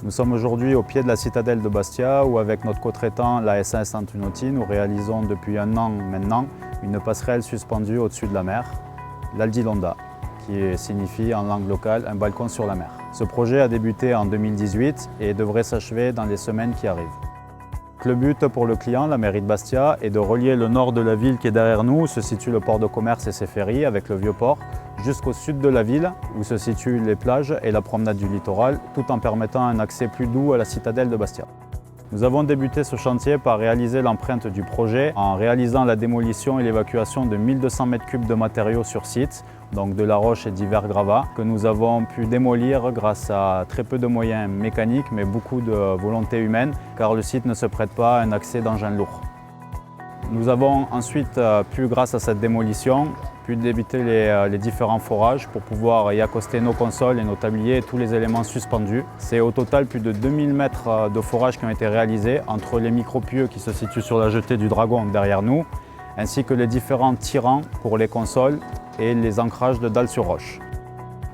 Nous sommes aujourd'hui au pied de la citadelle de Bastia où avec notre co-traitant, la SAS Antinauti, nous réalisons depuis un an maintenant une passerelle suspendue au-dessus de la mer, l'Aldilonda, qui signifie en langue locale un balcon sur la mer. Ce projet a débuté en 2018 et devrait s'achever dans les semaines qui arrivent. Le but pour le client, la mairie de Bastia, est de relier le nord de la ville qui est derrière nous, où se situe le port de commerce et ses ferries avec le vieux port, jusqu'au sud de la ville, où se situent les plages et la promenade du littoral, tout en permettant un accès plus doux à la citadelle de Bastia. Nous avons débuté ce chantier par réaliser l'empreinte du projet en réalisant la démolition et l'évacuation de 1200 m3 de matériaux sur site, donc de la roche et divers gravats, que nous avons pu démolir grâce à très peu de moyens mécaniques mais beaucoup de volonté humaine, car le site ne se prête pas à un accès d'engins lourds. Nous avons ensuite pu, grâce à cette démolition, débuter les différents forages pour pouvoir y accoster nos consoles et nos tabliers et tous les éléments suspendus. C'est au total plus de 2000 mètres de forages qui ont été réalisés entre les micro-pieux qui se situent sur la jetée du Dragon derrière nous, ainsi que les différents tirants pour les consoles et les ancrages de dalles sur roche.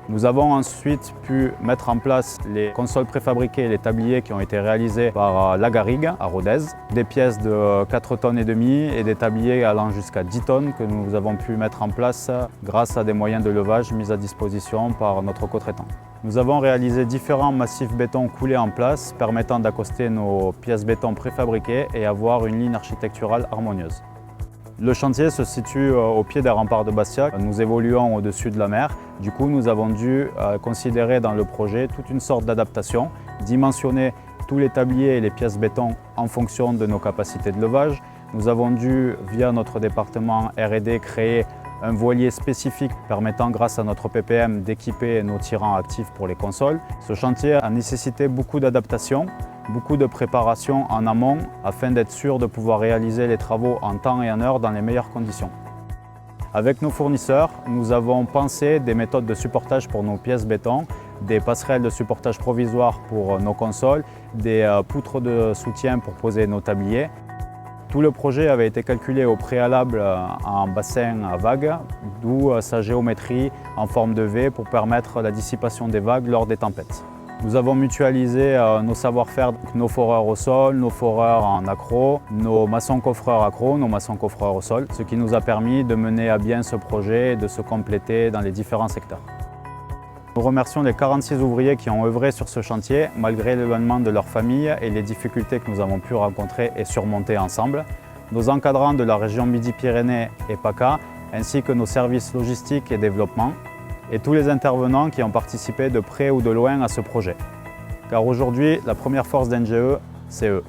Nous avons ensuite pu mettre en place les consoles préfabriquées et les tabliers qui ont été réalisés par La Garrigue à Rodez, des pièces de 4,5 tonnes et des tabliers allant jusqu'à 10 tonnes que nous avons pu mettre en place grâce à des moyens de levage mis à disposition par notre co-traitant. Nous avons réalisé différents massifs béton coulés en place permettant d'accoster nos pièces béton préfabriquées et avoir une ligne architecturale harmonieuse. Le chantier se situe au pied des remparts de Bastia. Nous évoluons au-dessus de la mer. Du coup, nous avons dû considérer dans le projet toute une sorte d'adaptation, dimensionner tous les tabliers et les pièces béton en fonction de nos capacités de levage. Nous avons dû, via notre département R&D, créer un voilier spécifique permettant, grâce à notre PPM, d'équiper nos tirants actifs pour les consoles. Ce chantier a nécessité beaucoup d'adaptation, beaucoup de préparation en amont afin d'être sûr de pouvoir réaliser les travaux en temps et en heure dans les meilleures conditions. Avec nos fournisseurs, nous avons pensé des méthodes de supportage pour nos pièces béton, des passerelles de supportage provisoires pour nos consoles, des poutres de soutien pour poser nos tabliers. Tout le projet avait été calculé au préalable en bassin à vagues, d'où sa géométrie en forme de V pour permettre la dissipation des vagues lors des tempêtes. Nous avons mutualisé nos savoir-faire, nos foreurs au sol, nos foreurs en accro, nos maçons coffreurs accro, nos maçons coffreurs au sol, ce qui nous a permis de mener à bien ce projet et de se compléter dans les différents secteurs. Nous remercions les 46 ouvriers qui ont œuvré sur ce chantier, malgré l'éloignement de leur famille et les difficultés que nous avons pu rencontrer et surmonter ensemble, nos encadrants de la région Midi-Pyrénées et PACA, ainsi que nos services logistiques et développement, et tous les intervenants qui ont participé de près ou de loin à ce projet. Car aujourd'hui, la première force d'NGE, c'est eux.